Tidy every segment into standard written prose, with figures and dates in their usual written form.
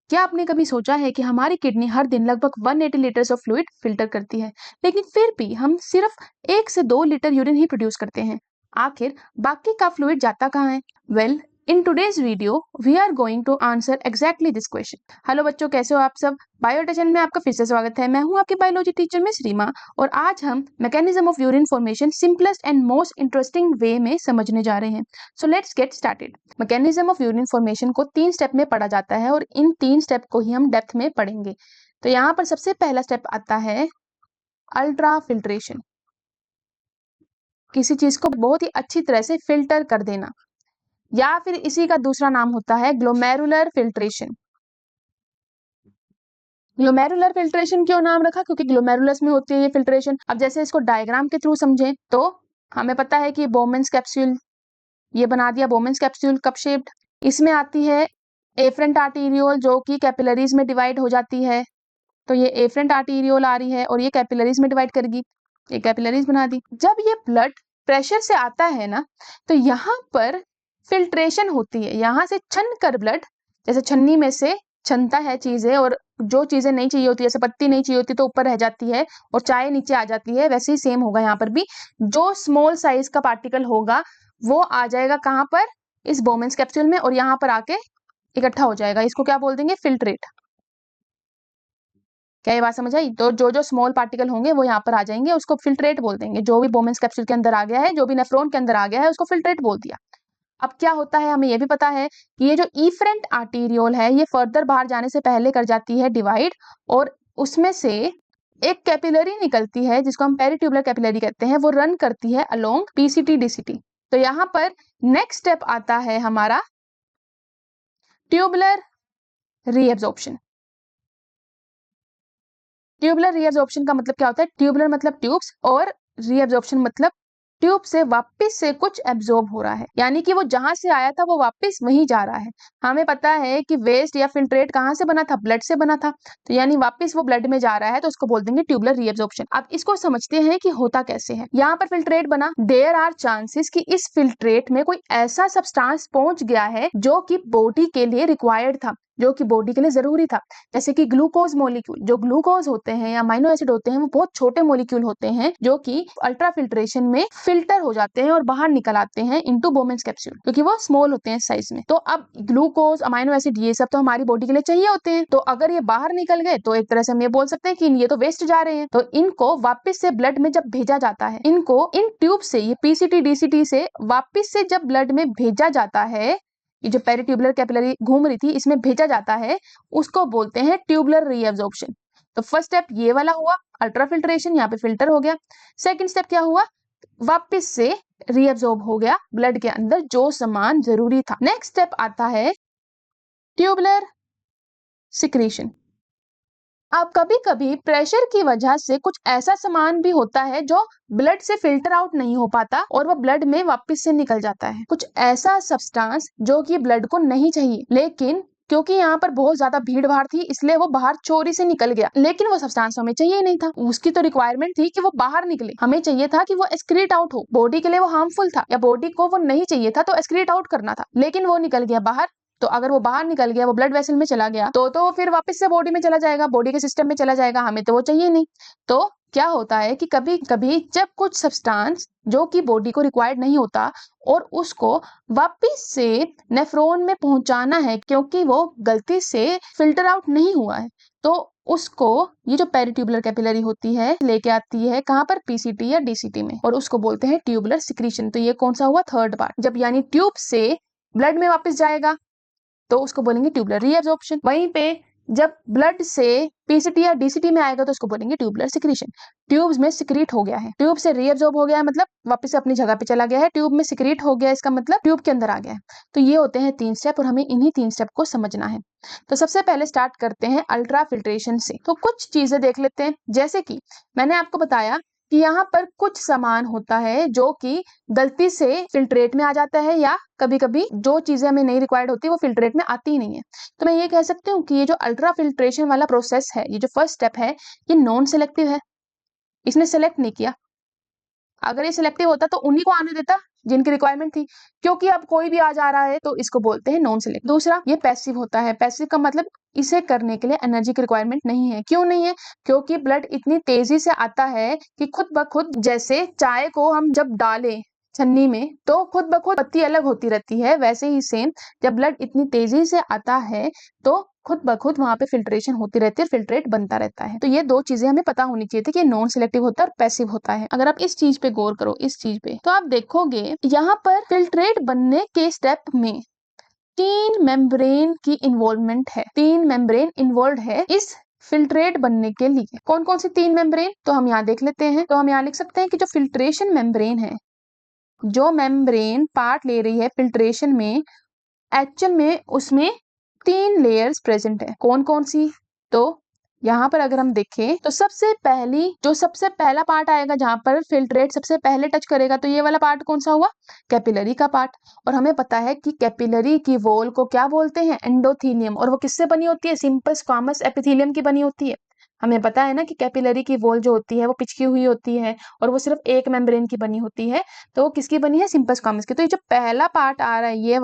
क्या आपने कभी सोचा है कि हमारी किडनी हर दिन लगभग 180 लीटर्स ऑफ फ्लूइड फिल्टर करती है, लेकिन फिर भी हम सिर्फ 1 से 2 लीटर यूरिन ही प्रोड्यूस करते हैं। आखिर बाकी का फ्लूइड जाता कहाँ है? Well, in today's video we are going to answer exactly this question. Hello बच्चों, कैसे हो आप सब? बायोटेशन में आपका फिर से स्वागत है। मैं हूं आपकी बायोलॉजी टीचर मिस रीमा और आज हम mechanism of urine formation simplest and most interesting way में समझने जा रहे हैं। So let's get started. Mechanism of urine formation को 3 स्टेप में पढ़ा जाता है और इन 3 स्टेप को ही हम डेप्थ में पढ़ेंगे। तो यहाँ पर सबसे पहला स्टेप आता है अल्ट्रा फिल्ट्रेशन। किसी चीज को बहुत ही अच्छी तरह से फिल्टर कर देना, या फिर इसी का दूसरा नाम होता है ग्लोमेरुलर फिल्ट्रेशन। ग्लोमेरुलर फिल्ट्रेशन क्यों नाम रखा? क्योंकि ग्लोमेरुलस में होती है ये फिल्ट्रेशन। अब जैसे इसको डायग्राम के थ्रू समझें तो हमें पता है कि बोमेंस कैप्सूल, ये बना दिया बोमेंस कैप्सूल कप शेप्ड। इसमें आती है एफरेंट आर्टीरियोल जो कि कैपिलरीज में डिवाइड हो जाती है। तो ये एफरेंट आर्टीरियोल आ रही है और ये कैपिलरीज में डिवाइड करेगी, ये कैपिलरीज बना दी। जब ये ब्लड प्रेशर से आता है ना, तो यहाँ पर फिल्ट्रेशन होती है। यहाँ से छन कर ब्लड, जैसे छन्नी में से छनता है चीजें और जो चीजें नहीं चाहिए होती, जैसे पत्ती नहीं चाहिए होती तो ऊपर रह जाती है और चाय नीचे आ जाती है, वैसे ही सेम होगा यहाँ पर भी। जो स्मॉल साइज का पार्टिकल होगा वो आ जाएगा कहाँ पर? इस बोमेंस कैप्सूल में, और यहाँ पर आके इकट्ठा हो जाएगा। इसको क्या बोल देंगे? फिल्ट्रेट। क्या ये बात समझ आई? तो जो जो स्मॉल पार्टिकल होंगे वो यहाँ पर आ जाएंगे, उसको फिल्ट्रेट बोल देंगे। जो भी बोमेंस कैप्सूल के अंदर आ गया है, जो भी नेफ्रॉन के अंदर आ गया है, उसको फिल्ट्रेट बोल दिया। अब क्या होता है, हमें ये भी पता है कि ये जो इफरेंट आर्टीरियोल है ये फर्दर बाहर जाने से पहले कर जाती है डिवाइड, और उसमें से एक कैपिलरी निकलती है जिसको हम पेरिट्यूबुलर कैपिलरी कहते हैं, वो रन करती है अलोंग पीसीटी डीसीटी। तो यहाँ पर नेक्स्ट स्टेप आता है हमारा ट्यूबुलर रीएब्जॉर्प्शन। ट्यूबुलर रीएब्जॉर्प्शन का मतलब क्या होता है? ट्यूबुलर मतलब ट्यूब्स और रीएब्जॉर्प्शन मतलब ट्यूब से वापस से कुछ एब्जॉर्ब हो रहा है, यानी कि वो जहां से आया था वो वापस वहीं जा रहा है। हमें पता है कि वेस्ट या फिल्ट्रेट कहां से बना था? ब्लड से बना था। तो यानी वापस वो ब्लड में जा रहा है, तो उसको बोल देंगे ट्यूबुलर रीएब्जॉर्प्शन। अब इसको समझते हैं कि होता कैसे है। यहाँ पर फिल्ट्रेट बना, देयर आर चांसेस कि इस फिल्ट्रेट में कोई ऐसा सब्सटेंस पहुंच गया है जो कि बॉडी के लिए रिक्वायर्ड था, जो कि बॉडी के लिए जरूरी था। जैसे कि ग्लूकोज मॉलिक्यूल, जो ग्लूकोज होते हैं या अमीनो एसिड होते हैं, वो बहुत छोटे मॉलिक्यूल होते हैं जो कि अल्ट्रा फिल्ट्रेशन में फिल्टर हो जाते हैं और बाहर निकल आते हैं इनटू बोमेंस कैप्सूल, क्योंकि वो स्मॉल होते हैं साइज में। तो अब ग्लूकोज, अमीनो एसिड, ये सब तो हमारी बॉडी के लिए चाहिए होते हैं। तो अगर ये बाहर निकल गए तो एक तरह से हम ये बोल सकते हैं कि ये तो वेस्ट जा रहे हैं। तो इनको वापस से ब्लड में जब भेजा जाता है, इनको इन ट्यूब से, ये पीसीटी डीसीटी से वापस से जब ब्लड में भेजा जाता है, ये जो पेरिट्यूबुलर कैपिलरी घूम रही थी इसमें भेजा जाता है, उसको बोलते हैं ट्यूबुलर रीएब्जॉर्प्शन। तो फर्स्ट स्टेप ये वाला हुआ, अल्ट्रा फिल्ट्रेशन, यहाँ पे फिल्टर हो गया। सेकंड स्टेप क्या हुआ? वापस से रीएब्जॉर्ब हो गया ब्लड के अंदर जो सामान जरूरी था। नेक्स्ट स्टेप आता है ट्यूबुलर सिक्रीशन। अब कभी कभी प्रेशर की वजह से कुछ ऐसा सामान भी होता है जो ब्लड से फिल्टर आउट नहीं हो पाता और वो ब्लड में वापस से निकल जाता है। कुछ ऐसा सब्सटेंस जो कि ब्लड को नहीं चाहिए, लेकिन क्योंकि यहाँ पर बहुत ज्यादा भीड़ भाड़ थी इसलिए वो बाहर चोरी से निकल गया, लेकिन वो सब्सटेंस हमें चाहिए ही नहीं था। उसकी तो रिक्वायरमेंट थी कि वो बाहर निकले, हमें चाहिए था कि वो एक्सक्रीट आउट हो। बॉडी के लिए वो हार्मफुल था या बॉडी को वो नहीं चाहिए था, तो एक्सक्रीट आउट करना था, लेकिन वो निकल गया बाहर। तो अगर वो बाहर निकल गया, वो ब्लड वेसल में चला गया, तो फिर वापस से बॉडी में चला जाएगा, बॉडी के सिस्टम में चला जाएगा, हमें तो वो चाहिए नहीं। तो क्या होता है कि कभी कभी जब कुछ सब्सटेंस जो कि बॉडी को रिक्वायर्ड नहीं होता और उसको वापस से नेफ्रॉन में पहुंचाना है क्योंकि वो गलती से फिल्टर आउट नहीं हुआ है, तो उसको ये जो पेरिट्यूबुलर कैपिलरी होती है लेके आती है कहाँ पर? पीसीटी या डीसीटी में, और उसको बोलते हैं ट्यूबुलर सिक्रीशन। तो ये कौन सा हुआ? Third part. जब यानी ट्यूब से ब्लड में वापस जाएगा तो उसको बोलेंगे ट्यूबुलर रीएब्जॉर्प्शन। वहीं पे जब ब्लड से पीसीटी या डीसीटी में आएगा तो उसको बोलेंगे ट्यूबुलर सिक्रीशन। ट्यूब्स में सिक्रीट हो गया है, ट्यूब से रीएब्जॉर्ब हो गया है मतलब वापस से अपनी जगह पे चला गया है, ट्यूब में सिक्रीट हो गया इसका मतलब ट्यूब के अंदर आ गया है। तो ये होते हैं 3 स्टेप और हमें इन्हीं 3 स्टेप को समझना है। तो सबसे पहले स्टार्ट करते हैं अल्ट्रा फिल्ट्रेशन से। तो कुछ चीजें देख लेते हैं, जैसे कि मैंने आपको बताया कि यहाँ पर कुछ सामान होता है जो कि गलती से फिल्ट्रेट में आ जाता है, या कभी कभी जो चीजें हमें नहीं रिक्वायर्ड होती वो फिल्ट्रेट में आती ही नहीं है। तो मैं ये कह सकती हूँ कि ये जो अल्ट्रा फिल्ट्रेशन वाला प्रोसेस है, ये जो फर्स्ट स्टेप है, ये नॉन सिलेक्टिव है। इसने सिलेक्ट नहीं किया। अगर ये सिलेक्टिव होता तो उन्हीं को आने देता जिनकी रिक्वायरमेंट थी, क्योंकि अब कोई भी आ जा रहा है तो इसको बोलते हैं नॉन सेलेक्टिव। दूसरा, ये पैसिव होता है। पैसिव का मतलब इसे करने के लिए एनर्जी की रिक्वायरमेंट नहीं है। क्यों नहीं है? क्योंकि ब्लड इतनी तेजी से आता है कि खुद ब खुद, जैसे चाय को हम जब डालें छन्नी में तो खुद ब खुद पत्ती अलग होती रहती है, वैसे ही सेम जब ब्लड इतनी तेजी से आता है तो खुद ब खुद वहां पे फिल्ट्रेशन होती रहती है, फिल्ट्रेट बनता रहता है। तो ये दो चीजें हमें पता होनी चाहिए थी कि नॉन सिलेक्टिव होता है और पैसिव होता है। अगर आप इस चीज पे गौर करो, इस चीज पे, तो आप देखोगे यहाँ पर फिल्ट्रेट बनने के स्टेप में 3 मेम्ब्रेन की इन्वॉल्वमेंट है। 3 मेम्ब्रेन इन्वॉल्व है इस फिल्ट्रेट बनने के लिए। कौन कौन सी 3 मेम्ब्रेन? तो हम यहाँ देख लेते हैं। तो हम यहाँ लिख सकते हैं कि जो फिल्ट्रेशन मेम्ब्रेन है, जो मेम्ब्रेन पार्ट ले रही है फिल्ट्रेशन में, एक्चुअल में उसमें 3 लेयर्स प्रेजेंट है। कौन कौन सी? तो यहाँ पर अगर हम देखें तो सबसे पहला पार्ट आएगा जहां पर फिल्ट्रेट सबसे पहले टच करेगा, तो ये वाला पार्ट कौन सा हुआ? कैपिलरी का पार्ट। और हमें पता है कि कैपिलरी की वॉल को क्या बोलते हैं? एंडोथीलियम। और वो किससे बनी होती है? सिंपल स्क्वामस एपिथेलियम की बनी होती है। हमें पता है ना कि कैपिलरी की वॉल जो होती है वो पिचकी हुई होती है और वो सिर्फ एक मेम्ब्रेन की बनी होती है। तो वो किसकी बनी है? सिंपल स्क्वामस की। तो ये जो पहला पार्ट आ रहा है, ये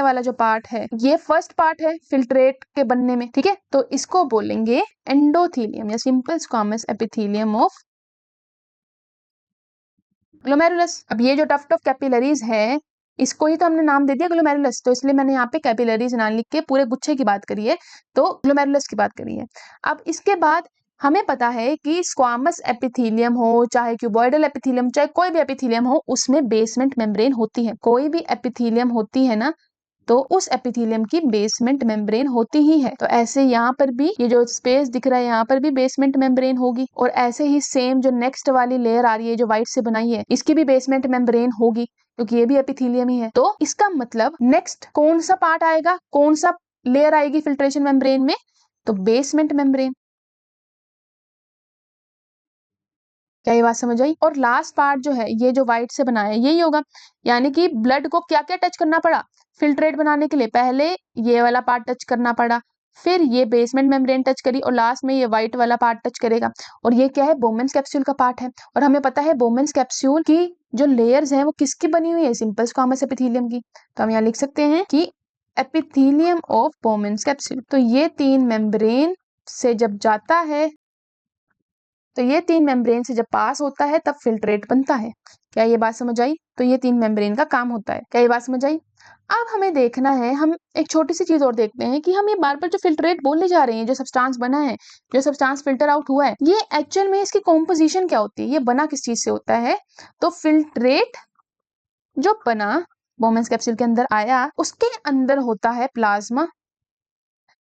वाला जो पार्ट है, ये फर्स्ट पार्ट है फिल्ट्रेट के बनने में, ठीक है। तो इसको बोलेंगे एंडोथीलियम या simple squamous epithelium of glomerulus. अब ये जो टफ्ट ऑफ कैपिलरीज है, इसको ही तो हमने नाम दे दिया ग्लोमेरुलस, तो इसलिए मैंने यहाँ पे कैपिलरीज ना लिख के पूरे गुच्छे की बात करी है, तो ग्लोमेरुलस की बात करी है। अब इसके बाद हमें पता है कि स्क्वामस एपिथेलियम हो, चाहे क्यूबॉइडल एपिथेलियम, चाहे कोई भी एपिथेलियम हो, उसमें बेसमेंट मेम्ब्रेन होती है। कोई भी एपिथेलियम होती है ना, तो उस एपिथेलियम की बेसमेंट मेम्ब्रेन होती ही है। तो ऐसे यहाँ पर भी ये जो स्पेस दिख रहा है, यहाँ पर भी बेसमेंट मेम्ब्रेन होगी। और ऐसे ही सेम जो नेक्स्ट वाली लेयर आ रही है जो व्हाइट से बनाई है, इसकी भी बेसमेंट मेम्ब्रेन होगी क्योंकि ये भी एपिथेलियम ही है। तो इसका मतलब नेक्स्ट कौन सा पार्ट आएगा, कौन सा लेयर आएगी फिल्ट्रेशन मेम्ब्रेन में? तो बेसमेंट मेम्ब्रेन। क्या ये बात समझ आई? और लास्ट पार्ट जो है, ये जो व्हाइट से बना है, यही होगा। यानी कि ब्लड को क्या क्या टच करना पड़ा फिल्ट्रेट बनाने के लिए? पहले ये वाला पार्ट टच करना पड़ा, फिर ये बेसमेंट मेम्ब्रेन टच करी, और लास्ट में ये व्हाइट वाला पार्ट टच करेगा। और ये क्या है? बोमेंस कैप्सूल का पार्ट है। और हमें पता है बोमेंस कैप्सूल की जो लेयर्स है वो किसकी बनी हुई है? सिंपल स्क्वामस एपिथेलियम की। तो हम यहाँ लिख सकते हैं कि एपिथेलियम ऑफ बोमेंस कैप्सूल। तो ये 3 मेम्ब्रेन से जब जाता है, तो ये 3 मेम्ब्रेन से जब पास होता है तब फिल्ट्रेट बनता है। क्या ये बात समझ आई? तो ये 3 मेम्ब्रेन का काम होता है। क्या ये बात समझ आई? अब हमें देखना है, हम एक छोटी सी चीज और देखते हैं कि हम ये बार बार जो फिल्ट्रेट बोलने जा रहे हैं, जो सब्सटेंस बना है, जो सब्सटेंस फिल्टर आउट हुआ है, ये एक्चुअल में इसकी कॉम्पोजिशन क्या होती है? ये बना किस चीज से होता है? तो फिल्ट्रेट जो बना बोमेंस कैप्सूल के अंदर आया, उसके अंदर होता है प्लाज्मा।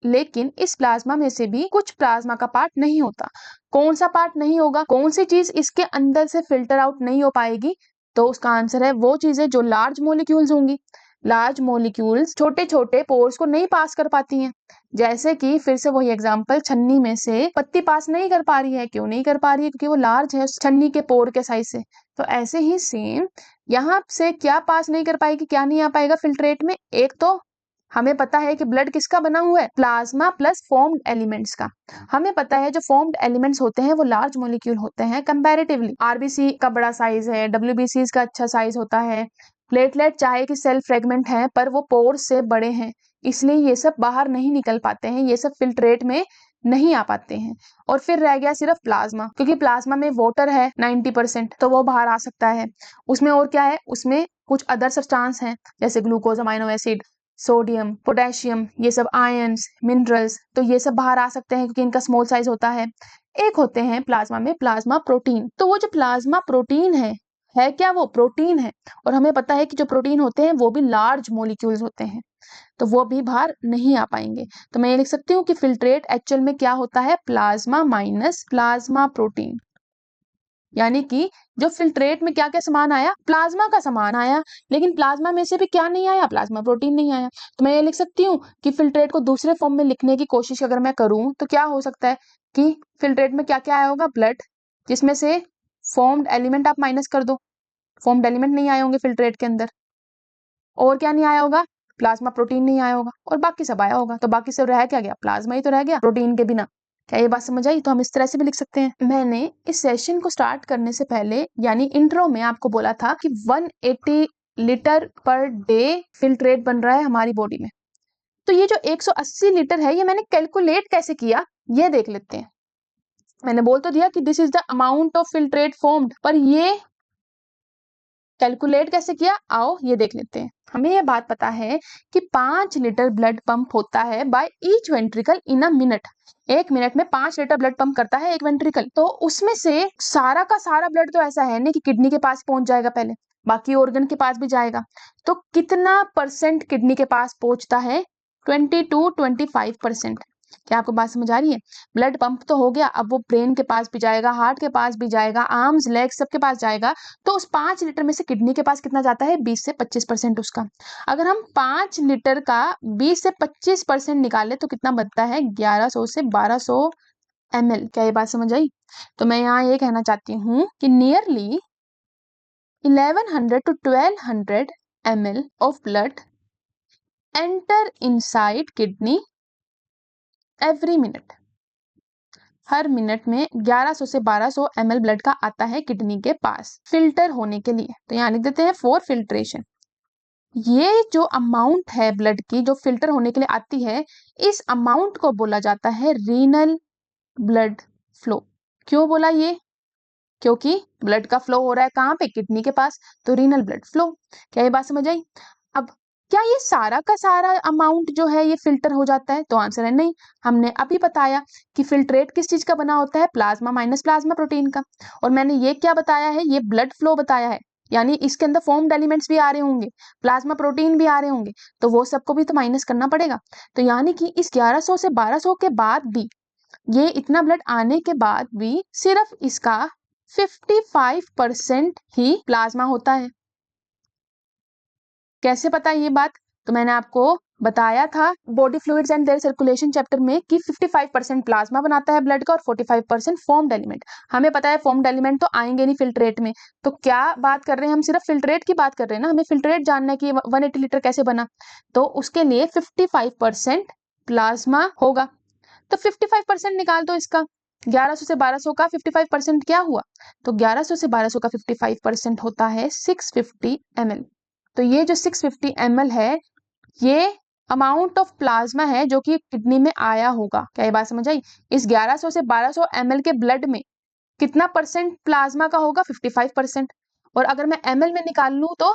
लेकिन इस प्लाज्मा में से भी कुछ प्लाज्मा का पार्ट नहीं होता। कौन सा पार्ट नहीं होगा? कौन सी चीज इसके अंदर से फिल्टर आउट नहीं हो पाएगी? तो उसका आंसर है वो चीजें जो लार्ज मॉलिक्यूल्स होंगी। लार्ज मॉलिक्यूल्स छोटे छोटे पोर्स को नहीं पास कर पाती हैं। जैसे कि फिर से वही एग्जांपल, छन्नी में से पत्ती पास नहीं कर पा रही है। क्यों नहीं कर पा रही है? क्योंकि वो लार्ज है छन्नी के पोर के साइज से। तो ऐसे ही सेम यहाँ से क्या पास नहीं कर पाएगी, क्या नहीं आ पाएगा फिल्ट्रेट में? एक तो हमें पता है कि ब्लड किसका बना हुआ है? प्लाज्मा प्लस फॉर्म्ड एलिमेंट्स का। हमें पता है जो फॉर्म्ड एलिमेंट्स होते हैं वो लार्ज मॉलिक्यूल होते हैं कंपैरेटिवली। आरबीसी का बड़ा साइज है, डब्ल्यूबीसी का अच्छा साइज होता है, प्लेटलेट चाहे कि सेल फ्रेगमेंट हैं पर वो पोर्स से बड़े हैं, इसलिए ये सब बाहर नहीं निकल पाते हैं, ये सब फिल्ट्रेट में नहीं आ पाते हैं। और फिर रह गया सिर्फ प्लाज्मा, क्योंकि प्लाज्मा में वाटर है 90%, तो वो बाहर आ सकता है। उसमें और क्या है? उसमें कुछ अदर सब्सटेंस हैं जैसे glucose, amino acid, sodium, potassium, ये सब आयंस, मिनरल्स, तो ये सब बाहर आ सकते हैं क्योंकि इनका स्मॉल साइज होता है। एक होते हैं प्लाज्मा में प्लाज्मा प्रोटीन। तो वो जो प्लाज्मा प्रोटीन है क्या? वो प्रोटीन है। और हमें पता है कि जो प्रोटीन होते हैं वो भी लार्ज मॉलिक्यूल्स होते हैं, तो वो भी बाहर नहीं आ पाएंगे। तो मैं ये लिख सकती हूँ कि फिल्ट्रेट एक्चुअल में क्या होता है? Plasma minus plasma protein. यानी कि जो फिल्ट्रेट में क्या क्या सामान आया? प्लाज्मा का सामान आया, लेकिन प्लाज्मा में से भी क्या नहीं आया? प्लाज्मा प्रोटीन नहीं आया। तो मैं ये लिख सकती हूँ कि फिल्ट्रेट को दूसरे फॉर्म में लिखने की कोशिश अगर मैं करूं तो क्या हो सकता है कि फिल्ट्रेट में क्या क्या आया होगा? ब्लड, जिसमें से फॉर्म्ड एलिमेंट आप माइनस कर दो, फॉर्म्ड एलिमेंट नहीं आए होंगे फिल्ट्रेट के अंदर। और क्या नहीं आया होगा? प्लाज्मा प्रोटीन नहीं आया होगा, और बाकी सब आया होगा। तो बाकी सब रह क्या गया? प्लाज्मा ही तो रह गया प्रोटीन के बिना। क्या ये बात समझ आई? तो हम इस तरह से भी लिख सकते हैं। मैंने इस सेशन को स्टार्ट करने से पहले यानी इंट्रो में आपको बोला था कि 180 लीटर पर डे फिल्ट्रेट बन रहा है हमारी बॉडी में। तो ये जो 180 लीटर है ये मैंने कैलकुलेट कैसे किया ये देख लेते हैं। मैंने बोल तो दिया कि this is the amount of filtrate formed, पर ये कैलकुलेट कैसे किया आओ ये देख लेते हैं। हमें ये बात पता है कि 5 लीटर ब्लड पंप होता है by each ventricle in a minute. 1 minute में 5 लीटर ब्लड पंप करता है एक वेंट्रिकल। तो उसमें से सारा का सारा ब्लड तो ऐसा है नहीं कि किडनी के पास पहुंच जाएगा, पहले बाकी ऑर्गन के पास भी जाएगा। तो कितना परसेंट किडनी के पास पहुंचता है? 20 to 25%। क्या आपको बात समझ आ रही है? ब्लड पंप तो हो गया, अब वो ब्रेन के पास भी जाएगा, हार्ट के पास भी जाएगा, आर्म्स लेग्स सबके पास जाएगा। तो उस 5 लीटर में से किडनी के पास कितना जाता है? 20 से 25% उसका। अगर हम 5 लीटर का 20 से 25% निकाले तो कितना बनता है? 1100 से 1200 ml। क्या ये बात समझ आई? तो मैं यहाँ ये कहना चाहती हूँ कि nearly 1100 to 1200 ml of blood enter inside kidney every minute। Her minute में 1100 से 1200 ml ब्लड का आता है किडनी के पास फिल्टर होने के लिए। तो यहाँ लिख देते हैं फॉर फिल्ट्रेशन। ये जो अमाउंट है ब्लड की जो फिल्टर होने के लिए आती है, इस अमाउंट को बोला जाता है रीनल ब्लड फ्लो। क्यों बोला ये? क्योंकि ब्लड का फ्लो हो रहा है कहाँ पे? किडनी के पास, तो रीनल ब्लड फ्लो। क्या ये बात समझ आई? अब क्या ये सारा का सारा अमाउंट जो है ये फिल्टर हो जाता है? तो आंसर है नहीं। हमने अभी बताया कि फिल्ट्रेट किस चीज का बना होता है? प्लाज्मा माइनस प्लाज्मा प्रोटीन का। और मैंने ये क्या बताया है? ये ब्लड फ्लो बताया है, यानी इसके अंदर फॉर्म्ड एलिमेंट्स भी आ रहे होंगे, प्लाज्मा प्रोटीन भी आ रहे होंगे, तो वो सबको भी तो माइनस करना पड़ेगा। तो यानी कि इस 1100 से 1200 के बाद भी, ये इतना ब्लड आने के बाद भी सिर्फ इसका 55% ही प्लाज्मा होता है। कैसे पता ये बात? तो मैंने आपको बताया था body fluids and their circulation chapter में कि 55% प्लाज्मा बनाता है ब्लड का और 45% फॉर्म्ड एलिमेंट। हमें पता है फॉर्म्ड एलिमेंट तो आएंगे नहीं फिल्ट्रेट में। तो क्या बात कर रहे हैं हम? सिर्फ फिल्ट्रेट की बात कर रहे हैं ना। हमें फिल्ट्रेट जानना है कि 180 लीटर कैसे बना, तो उसके लिए 55% प्लाज्मा होगा। तो 55% निकाल दो इसका। 1100 से 1200 का 55% क्या हुआ? तो 1100 से 1200 का 55% होता है 650 ml। तो ये जो 650 ml है ये अमाउंट ऑफ प्लाज्मा है जो कि किडनी में आया होगा। क्या ये बात समझ आई? इस 1100 से 1200 ml के ब्लड में कितना परसेंट प्लाज्मा का होगा? 55%। और अगर मैं ml में निकाल लूं तो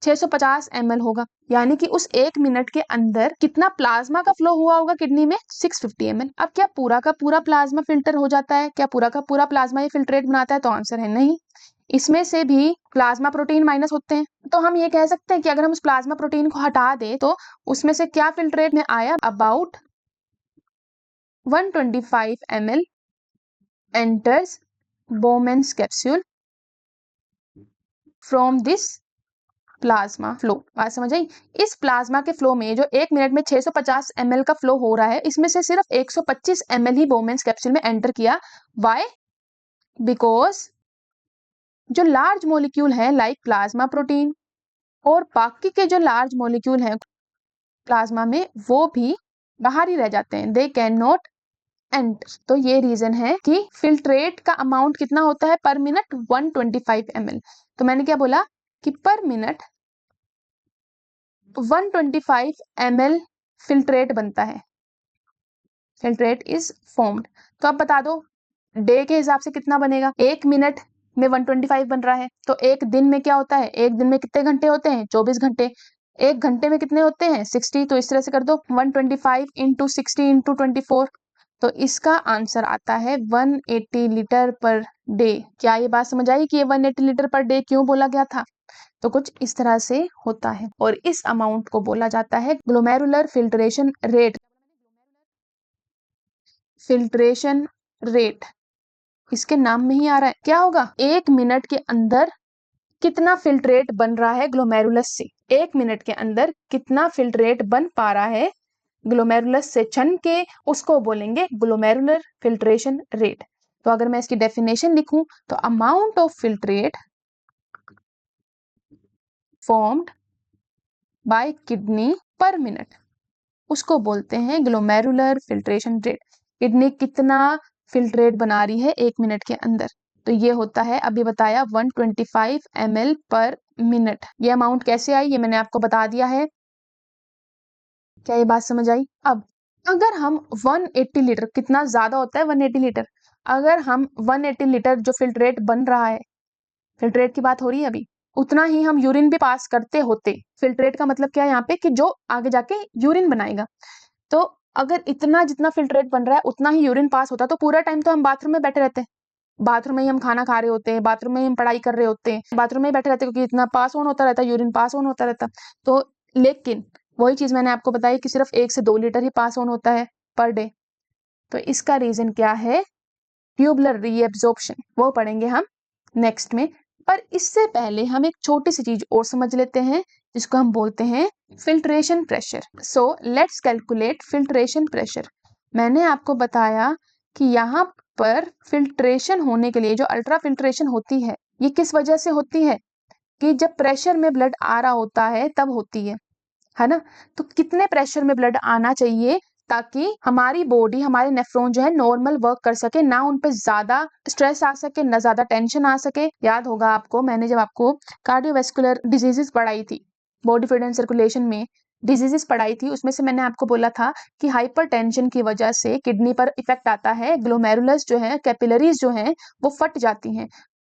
650 ml होगा। यानी कि उस 1 मिनट के अंदर कितना प्लाज्मा का फ्लो हुआ होगा किडनी में? 650 ml। अब क्या पूरा का पूरा प्लाज्मा फिल्टर हो जाता है? क्या पूरा का पूरा प्लाज्मा ये फिल्ट्रेट बनाता है? तो आंसर है नहीं। इसमें से भी प्लाज्मा प्रोटीन माइनस होते हैं। तो हम ये कह सकते हैं कि अगर हम उस प्लाज्मा प्रोटीन को हटा दें तो उसमें से क्या फिल्ट्रेट में आया? About 125 ml enters Bowman's capsule from this plasma flow. बात समझ आई? इस प्लाज्मा के फ्लो में जो 1 मिनट में 650 ml का फ्लो हो रहा है, इसमें से सिर्फ 125 ml ही बोमेन्स कैप्सूल में एंटर किया। वाई? बिकॉज जो लार्ज मॉलिक्यूल है लाइक प्लाज्मा प्रोटीन और बाकी के जो लार्ज मॉलिक्यूल हैं प्लाज्मा में वो भी बाहर ही रह जाते हैं, दे कैन नॉट एंटर। तो ये रीजन है कि फिल्ट्रेट का अमाउंट कितना होता है पर मिनट? 125 ml। तो मैंने क्या बोला कि पर मिनट 125 ml फिल्ट्रेट बनता है, फिल्ट्रेट इज फॉर्म्ड। तो अब बता दो डे के हिसाब से कितना बनेगा? 1 मिनट में 125 बन रहा है, तो एक दिन में क्या होता है? एक दिन में कितने घंटे होते हैं? 24 घंटे। एक घंटे में कितने होते हैं? 60। तो इस तरह से कर दो 125 इंटू 60 इंटू 24। तो इसका आंसर आता है 180 लीटर पर डे। क्या ये बात समझ आई कि ये 180 लीटर पर डे क्यों बोला गया था? तो कुछ इस तरह से होता है और इस अमाउंट को बोला जाता है glomerular filtration rate. Filtration rate इसके नाम में ही आ रहा है। क्या होगा? 1 मिनट के अंदर कितना फिल्ट्रेट बन रहा है ग्लोमेरुलस से, 1 मिनट के अंदर कितना फिल्ट्रेट बन पा रहा है ग्लोमेरुलस से छन के, उसको बोलेंगे ग्लोमेरुलर फिल्ट्रेशन रेट। तो अगर मैं इसकी डेफिनेशन लिखूं तो amount of filtrate formed by kidney पर मिनट उसको बोलते हैं ग्लोमेरुलर फिल्ट्रेशन रेट। किडनी कितना फिल्ट्रेट बना रही है 1 मिनट के अंदर। तो ये होता है, अभी बताया 125 ml पर मिनट। ये अमाउंट कैसे आई ये मैंने आपको बता दिया है। क्या ये बात समझ आई? अब अगर हम 180 लीटर, कितना ज्यादा होता है 180 लीटर, अगर हम 180 लीटर जो फिल्ट्रेट बन रहा है, फिल्ट्रेट की बात हो रही है अभी, उतना ही हम यूरिन भी पास करते होते। फिल्ट्रेट का मतलब क्या है यहाँ पे, कि जो आगे जाके यूरिन बनाएगा। तो अगर इतना जितना फिल्ट्रेट बन रहा है उतना ही यूरिन पास होता, तो पूरा टाइम तो हम बाथरूम में बैठे रहते हैं, बाथरूम में ही हम खाना खा रहे होते हैं, बाथरूम में ही हम पढ़ाई कर रहे होते हैं, बाथरूम में ही बैठे रहते हैं, क्योंकि इतना पास ऑन होता रहता है, यूरिन पास ऑन होता रहता। तो लेकिन वही चीज मैंने आपको बताई कि सिर्फ 1 से 2 लीटर ही पास ऑन होता है पर डे। तो इसका रीजन क्या है? ट्यूबुलर रीएब्जॉर्प्शन, वो पढ़ेंगे हम नेक्स्ट में। पर इससे पहले हम एक छोटी सी चीज और समझ लेते हैं, जिसको हम बोलते हैं filtration pressure. So let's calculate filtration pressure. मैंने आपको बताया कि यहाँ पर फिल्ट्रेशन होने के लिए जो अल्ट्रा फिल्ट्रेशन होती है, ये किस वजह से होती है? कि जब प्रेशर में ब्लड आ रहा होता है तब होती है ना? तो कितने प्रेशर में ब्लड आना चाहिए ताकि हमारी बॉडी, हमारे नेफ्रॉन जो है नॉर्मल वर्क कर सके, ना उन पे ज्यादा स्ट्रेस आ सके, ना ज्यादा टेंशन आ सके। याद होगा आपको, मैंने जब आपको कार्डियोवैस्कुलर डिजीजेस पढ़ाई थी, बॉडी फ्लूइड एंड सर्कुलेशन में डिजीजेस पढ़ाई थी, उसमें से मैंने आपको बोला था कि हाइपरटेंशन की वजह से किडनी पर इफेक्ट आता है, ग्लोमेरुलस जो है, कैपिलरीज जो है वो फट जाती हैं।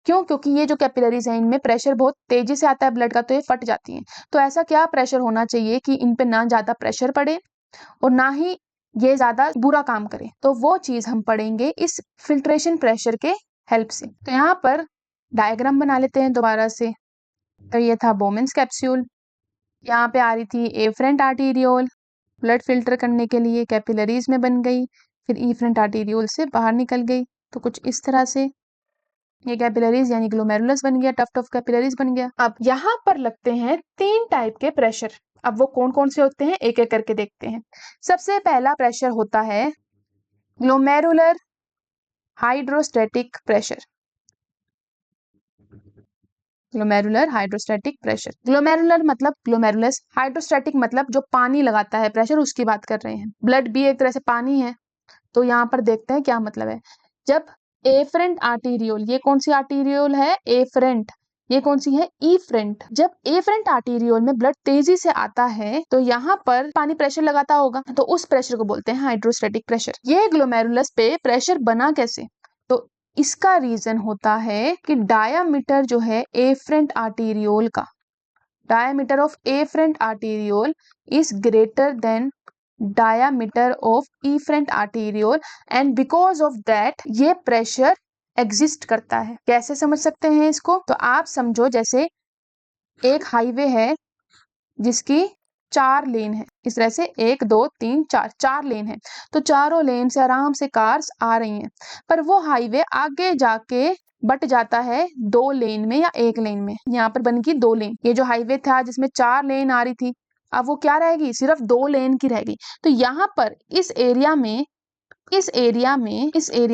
क्यों? क्योंकि ये जो कैपिलरीज हैं इनमें प्रेशर बहुत तेजी से आता है ब्लड का, तो ये फट जाती हैं। तो ऐसा क्या प्रेशर होना चाहिए कि इन पे ना ज्यादा प्रेशर पड़े और ना ही ये ज्यादा बुरा काम करे? तो वो चीज हम पढ़ेंगे इस फिल्ट्रेशन प्रेशर के हेल्प से। तो यहाँ पर डायग्राम बना लेते हैं दोबारा से। तो ये था बोमेन्स कैप्सूल, यहाँ पे आ रही थी एफरेंट आर्टीरियोल, ब्लड फिल्टर करने के लिए कैपिलरीज में बन गई, फिर इफरेंट आर्टीरियोल से बाहर निकल गई। तो कुछ इस तरह से ये कैपिलरीज यानी ग्लोमेरुलस बन गया, टफ्ट ऑफ कैपिलरीज बन गया। अब यहाँ पर लगते हैं 3 टाइप के प्रेशर। अब वो कौन कौन से होते हैं एक एक करके देखते हैं। सबसे पहला प्रेशर होता है glomerular hydrostatic pressure. Glomerular hydrostatic pressure, glomerular मतलब ग्लोमेरुलस, हाइड्रोस्टैटिक मतलब जो पानी लगाता है प्रेशर, उसकी बात कर रहे हैं। ब्लड भी एक तरह से पानी है। तो यहाँ पर देखते हैं क्या मतलब है। जब एफरेंट आर्टीरियोल, ये कौन सी आर्टीरियोल है? एफरेंट। ये कौन सी है? इफरेंट। जब एफरेंट आर्टीरियोल में ब्लड तेजी से आता है तो यहाँ पर पानी प्रेशर लगाता होगा, तो उस प्रेशर को बोलते हैं हाइड्रोस्टैटिक प्रेशर। ये ग्लोमेरुलस पे प्रेशर बना कैसे? तो इसका रीजन होता है कि डायामीटर जो है एफरेंट आर्टीरियोल का, diameter of afferent arteriole is greater than diameter of efferent arteriole and because of that ये प्रेशर एग्जिस्ट करता है। कैसे समझ सकते हैं इसको? तो आप समझो जैसे एक हाईवे है जिसकी 4 लेन है, इस तरह से 1 2 3 4 4 लेन है, तो चारों लेन से आराम से कार्स आ रही हैं, पर वो हाईवे आगे जाके बट जाता है 2 लेन में या 1 लेन में। यहाँ पर बन गई 2 लेन। ये जो हाईवे था जिसमें 4 लेन आ रही थी, अब वो क्या रहेगी? सिर्फ 2 लेन की रहेगी। तो यहाँ पर इस एरिया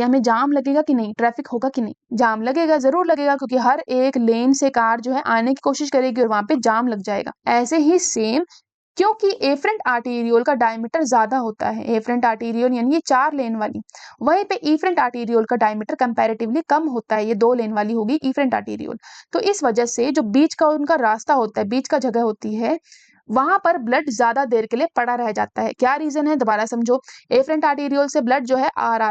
में जाम लगेगा कि नहीं? ट्रैफिक होगा कि नहीं? जाम लगेगा, जरूर लगेगा, क्योंकि हर एक लेन से कार जो है आने की कोशिश करेगी और वहां पे जाम लग जाएगा। ऐसे ही सेम, क्योंकि एफरेंट आर्टीरियोल का डायमीटर ज्यादा होता है, एफरेंट आर्टीरियोल यानी ये 4 लेन वाली, वहीं पे इफरेंट आर्टीरियोल का डायमीटर कंपैरेटिवली कम होता है, ये 2 लेन वाली होगी इफरेंट आर्टीरियोल। तो इस वजह से जो बीच का उनका रास्ता होता है, बीच का जगह होती है, वहां पर ब्लड ज्यादा देर के लिए पड़ा रह जाता है। क्या रीजन है? दोबारा समझो। एफरेंट आर्टीरियोल से ब्लड जो है आ रहा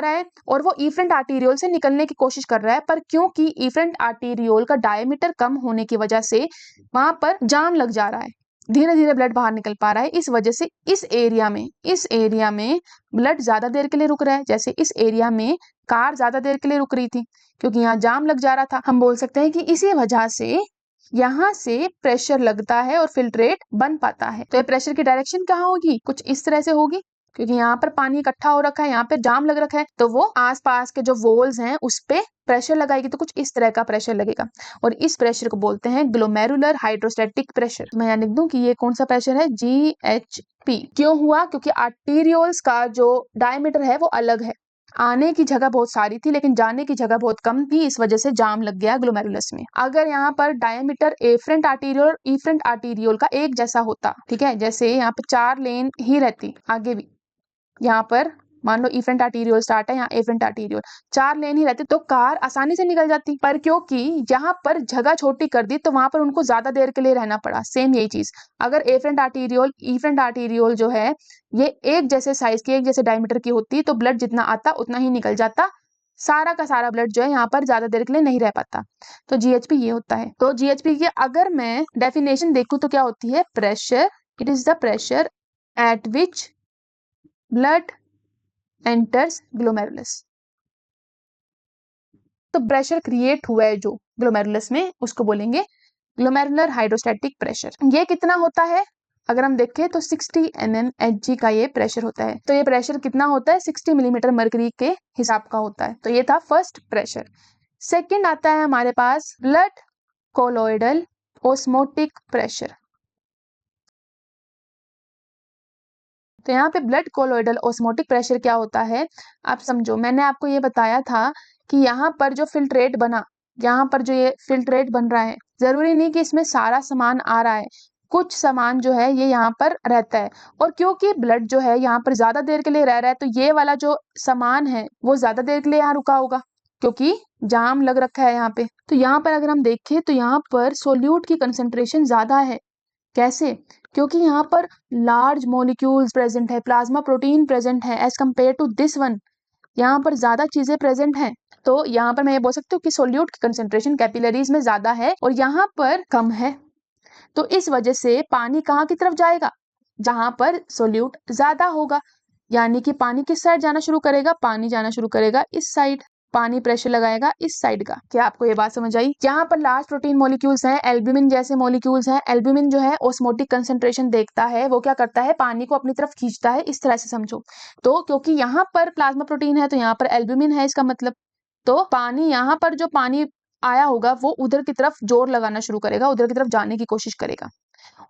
है और वो इफरेंट आर्टीरियोल से निकलने की कोशिश कर रहा है, पर क्योंकि इफरेंट आर्टीरियोल का डायमीटर कम होने की वजह से वहां पर जाम लग जा रहा है, धीरे धीरे ब्लड बाहर निकल पा रहा है। इस वजह से इस एरिया में ब्लड ज्यादा देर के लिए रुक रहा है। जैसे इस एरिया में कार ज्यादा देर के लिए रुक रही थी क्योंकि यहाँ जाम लग जा रहा था। हम बोल सकते हैं कि इसी वजह से यहाँ से प्रेशर लगता है और फिल्ट्रेट बन पाता है। तो ये प्रेशर की डायरेक्शन कहाँ होगी? कुछ इस तरह से होगी, क्योंकि यहाँ पर पानी इकट्ठा हो रखा है, यहाँ पे जाम लग रखा है, तो वो आसपास के जो वॉल्स हैं उस पे प्रेशर लगाएगी, तो कुछ इस तरह का प्रेशर लगेगा और इस प्रेशर को बोलते हैं ग्लोमेरुलर हाइड्रोस्टैटिक प्रेशर। मैं यहाँ लिख दूं कि ये कौन सा प्रेशर है? GHP। क्यों हुआ? क्योंकि आर्टीरियोल्स का जो डायमीटर है वो अलग है, आने की जगह बहुत सारी थी लेकिन जाने की जगह बहुत कम थी, इस वजह से जाम लग गया ग्लोमेरुलस में। अगर यहाँ पर डायमीटर एफरेंट आर्टीरियोल और इफरेंट आर्टीरियोल का एक जैसा होता, ठीक है, जैसे यहाँ पर 4 लेन ही रहती, आगे भी यहाँ पर मान लो इफेंट आर्टीरियोल स्टार्ट है, यहाँ एफेंट आर्टीरियोल, 4 लेन ही रहते तो कार आसानी से निकल जाती, पर क्योंकि यहाँ पर जगह छोटी कर दी तो वहां पर उनको ज्यादा देर के लिए रहना पड़ा। सेम यही चीज अगर एफेंट आर्टीरियोल जो है ये एक जैसे साइज की, एक जैसे डायमीटर की होती तो ब्लड जितना आता उतना ही निकल जाता, सारा का सारा ब्लड जो है यहाँ पर ज्यादा देर के लिए नहीं रह पाता। तो जीएचपी ये होता है। तो जीएचपी की अगर मैं डेफिनेशन देखूं तो क्या होती है, pressure, it is the pressure at which blood enters glomerulus. तो प्रेशर क्रिएट हुआ है जो ग्लोमेरुलस में, उसको बोलेंगे ग्लोमेरुलर हाइड्रोस्टैटिक प्रेशर। ये कितना होता है अगर हम देखें तो 60 mmHg का ये प्रेशर होता है। तो ये प्रेशर कितना होता है, 60 मिलीमीटर मरकरी के हिसाब का होता है। तो ये था फर्स्ट प्रेशर। सेकंड आता है हमारे पास ब्लड कोलोइडल ओस्मोटिक प्रेशर। तो यहाँ पे ब्लड कोलोइडल ओस्मोटिक प्रेशर क्या होता है, आप समझो, मैंने आपको ये बताया था कि यहाँ पर जो फिल्ट्रेट बना, यहाँ पर जो ये फिल्ट्रेट बन रहा है, जरूरी नहीं कि इसमें सारा सामान आ रहा है, कुछ सामान जो है ये यहाँ पर रहता है। और क्योंकि ब्लड जो है यहाँ पर ज्यादा देर के लिए रह रहा है, तो ये वाला जो सामान है वो ज्यादा देर के लिए यहाँ रुका होगा क्योंकि जाम लग रखा है यहाँ पे। तो यहाँ पर अगर हम देखें तो यहाँ पर सोल्यूट की कंसेंट्रेशन ज्यादा है। कैसे, क्योंकि यहाँ पर लार्ज मॉलिक्यूल्स प्रेजेंट है, प्लाज्मा प्रोटीन प्रेजेंट है as compare to this one, यहाँ पर ज्यादा चीजें प्रेजेंट हैं। तो यहाँ पर मैं ये बोल सकती हूँ कि सोल्यूट की कंसेंट्रेशन कैपिलरीज में ज्यादा है और यहाँ पर कम है। तो इस वजह से पानी कहाँ की तरफ जाएगा, जहां पर सोल्यूट ज्यादा होगा, यानी कि पानी किस साइड जाना शुरू करेगा, पानी जाना शुरू करेगा इस साइड, पानी प्रेशर लगाएगा इस साइड का। क्या आपको ये बात समझ आई? यहाँ पर लार्ज प्रोटीन मॉलिक्यूल्स हैं, एल्ब्यूमिन जैसे मॉलिक्यूल्स हैं। एल्ब्यूमिन जो है ओस्मोटिक कंसेंट्रेशन देखता है, वो क्या करता है, पानी को अपनी तरफ खींचता है, इस तरह से समझो। तो क्योंकि यहाँ पर प्लाज्मा प्रोटीन है तो यहाँ पर एल्ब्यूमिन है, इसका मतलब तो पानी, यहाँ पर जो पानी आया होगा वो उधर की तरफ जोर लगाना शुरू करेगा, उधर की तरफ जाने की कोशिश करेगा।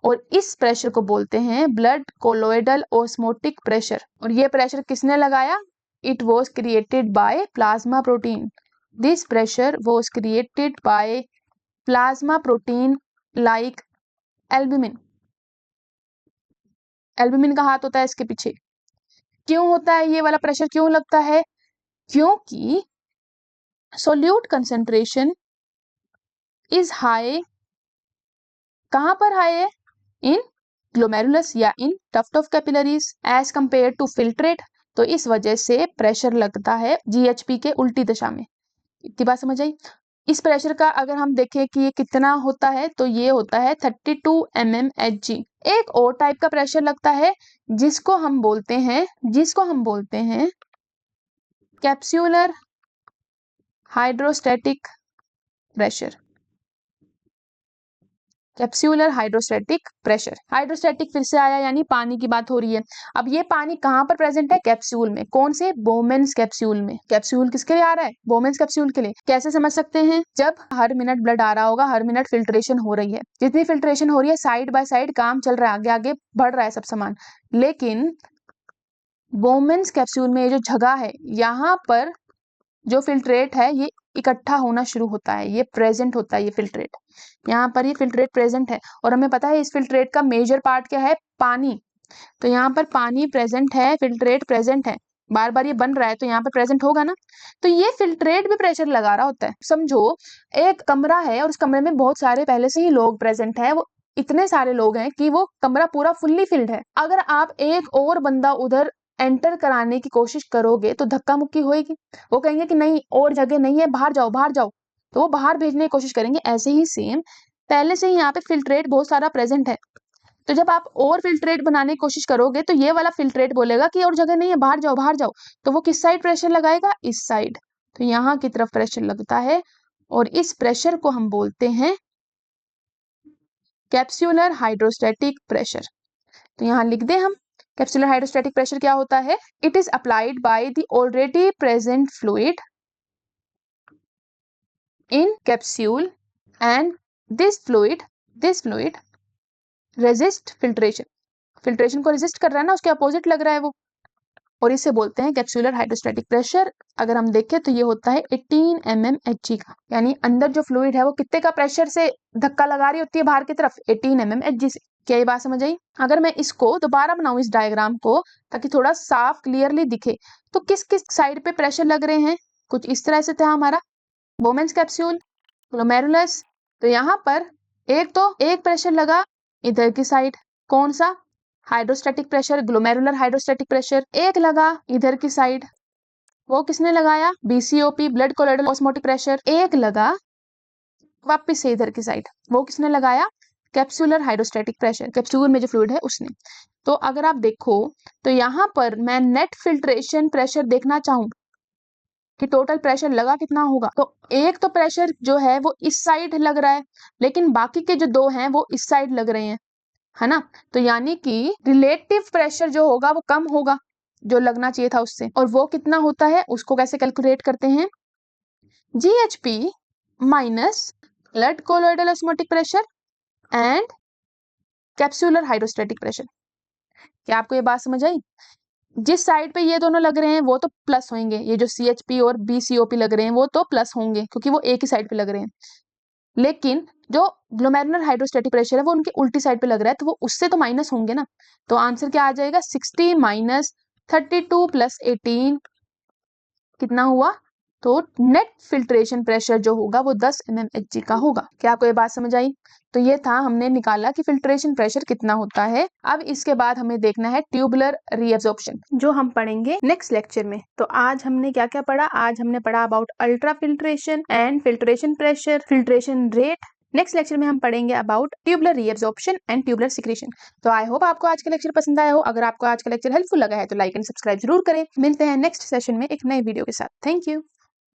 और इस प्रेशर को बोलते हैं ब्लड कोलोइडल ओस्मोटिक प्रेशर। और ये प्रेशर किसने लगाया, it was created by plasma protein. This pressure was created by plasma protein like albumin. Albumin का हाथ होता है इसके पीछे। क्यों होता है ये वाला प्रेशर, क्यों लगता है, क्योंकि सोल्यूट कंसेंट्रेशन इज हाई। कहां पर हाई है, इन ग्लोमेरुलस या in tuft of capillaries as compare to filtrate. तो इस वजह से प्रेशर लगता है जीएचपी के उल्टी दिशा में। इतनी बात समझ आई? इस प्रेशर का अगर हम देखें कि ये कितना होता है तो ये होता है 32 mmHg। एक और टाइप का प्रेशर लगता है जिसको हम बोलते हैं capsular hydrostatic pressure. Capsular hydrostatic pressure, hydrostatic फिर से आया, यानी पानी की बात हो रही है। अब ये पानी कहां पर प्रेजेंट है, कैप्सूल में। कौन से, बोमेन्स कैप्सूल में। कैप्सूल किसके लिए आ रहा है, बोमेन्स कैप्सूल के लिए। कैसे समझ सकते हैं, जब हर मिनट ब्लड आ रहा होगा, हर मिनट फिल्ट्रेशन हो रही है, जितनी फिल्ट्रेशन हो रही है साइड बाय साइड काम चल रहा है, आगे आगे बढ़ रहा है सब सामान, लेकिन बोमेन्स कैप्सूल में ये जो जगह है, यहाँ पर जो फिल्ट्रेट है ये इकट्ठा होना शुरू होता है, ये प्रेजेंट होता है, ये फिल्ट्रेट, यहाँ पर ये फिल्ट्रेट प्रेजेंट है। और हमें पता है इस फिल्ट्रेट का मेजर पार्ट क्या है, पानी। तो यहाँ पर पानी प्रेजेंट है, फिल्ट्रेट प्रेजेंट है, बार बार ये बन रहा है तो यहाँ पर प्रेजेंट होगा ना। तो ये फिल्ट्रेट भी प्रेशर लगा रहा होता है। समझो एक कमरा है और उस कमरे में बहुत सारे पहले से ही लोग प्रेजेंट है, वो इतने सारे लोग हैं कि वो कमरा पूरा फुल्ली फिल्ड है। अगर आप एक और बंदा उधर एंटर कराने की कोशिश करोगे तो धक्का मुक्की होगी, वो कहेंगे कि नहीं और जगह नहीं है, बाहर जाओ बाहर जाओ, तो वो बाहर भेजने की कोशिश करेंगे। ऐसे ही सेम पहले से ही यहाँ पे फिल्ट्रेट बहुत सारा प्रेजेंट है, तो जब आप और फिल्ट्रेट बनाने की कोशिश करोगे तो ये वाला फिल्ट्रेट बोलेगा कि और जगह नहीं है, बाहर जाओ बाहर जाओ, तो वो किस साइड प्रेशर लगाएगा, इस साइड। तो यहाँ की तरफ प्रेशर लगता है और इस प्रेशर को हम बोलते हैं कैप्सूलर हाइड्रोस्टैटिक प्रेशर। तो यहाँ लिख दे हम, कैप्सूलर हाइड्रोस्टैटिक प्रेशर क्या होता है, it is applied by the already present fluid in capsule and this fluid resist filtration. Filtration को रेजिस्ट कर रहा है ना, उसके अपोजिट लग रहा है वो, और इसे बोलते हैं कैप्सूलर हाइड्रोस्टैटिक प्रेशर। अगर हम देखें तो ये होता है 18 mmHg का, यानी अंदर जो फ्लूइड है वो कितने का प्रेशर से धक्का लगा रही होती है बाहर की तरफ, 18 mmHg से। क्या ये बात समझ आई? अगर मैं इसको दोबारा बनाऊं इस डायग्राम को ताकि थोड़ा साफ क्लियरली दिखे, तो किस किस साइड पे प्रेशर लग रहे हैं? कुछ इस तरह से था हमारा बोमेंस कैप्सूल, ग्लोमेरुलस। तो यहाँ पर एक प्रेशर लगा इधर की साइड, कौन सा? Hydrostatic pressure, glomerular hydrostatic pressure. एक लगा इधर की साइड, वो किसने लगाया? BCOP, blood colloidal osmotic pressure. एक लगा वापस से इधर की साइड, वो किसने लगाया? कैप्सुलर हाइड्रोस्टैटिक प्रेशर, कैप्सूल में जो फ्लूइड है उसने। तो अगर आप देखो तो यहाँ पर मैं नेट फिल्ट्रेशन प्रेशर देखना चाहूं कि टोटल प्रेशर लगा कितना होगा, तो एक तो प्रेशर जो है वो इस साइड लग रहा है, लेकिन बाकी के जो दो हैं वो इस साइड लग रहे हैं, है ना? तो यानी कि रिलेटिव प्रेशर जो होगा वो कम होगा जो लगना चाहिए था उससे। और वो कितना होता है उसको कैसे कैलकुलेट करते हैं? GHP minus blood colloidal osmotic pressure and capsular hydrostatic pressure. क्या आपको ये बात समझ आई? जिस साइड पे ये दोनों लग रहे हैं वो तो प्लस होंगे, ये जो CHP और BCOP लग रहे हैं वो तो प्लस होंगे क्योंकि वो एक ही साइड पे लग रहे हैं, लेकिन जो ग्लोमेरुलर हाइड्रोस्टैटिक प्रेशर है वो उनकी उल्टी साइड पे लग रहा है, तो वो उससे तो माइनस होंगे ना। तो आंसर क्या आ जाएगा? 60 माइनस 32 प्लस 18 कितना हुआ? तो नेट फिल्ट्रेशन प्रेशर जो होगा वो 10 mmHg का होगा। क्या आपको ये बात समझ आई? तो ये था, हमने निकाला कि फिल्ट्रेशन प्रेशर कितना होता है। अब इसके बाद हमें देखना है ट्यूबुलर रीएब्जॉर्प्शन, जो हम पढ़ेंगे नेक्स्ट लेक्चर में। तो आज हमने क्या क्या पढ़ा? आज हमने पढ़ा about ultra filtration and filtration pressure, filtration rate. Next lecture में हम पढ़ेंगे about tubular reabsorption and tubular secretion. तो आई होप आपको आज का लेक्चर पसंद आया हो। अगर आपको आज का लेक्चर हेल्पफुल लगा है तो लाइक एंड सब्सक्राइब जरूर करें। मिलते हैं नेक्स्ट सेशन में एक नए वीडियो के साथ। Thank you.